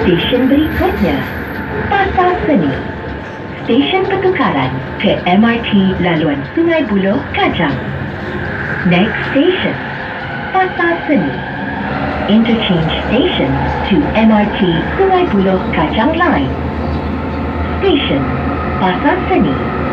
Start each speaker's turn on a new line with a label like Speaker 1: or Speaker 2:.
Speaker 1: Stesen berikutnya, Pasar Seni. Stesen pertukaran ke MRT laluan Sungai Buloh, Kajang. Next station, Pasar Seni. Interchange station to MRT Sungai Buloh Kajang Line. Station Pasar Seni.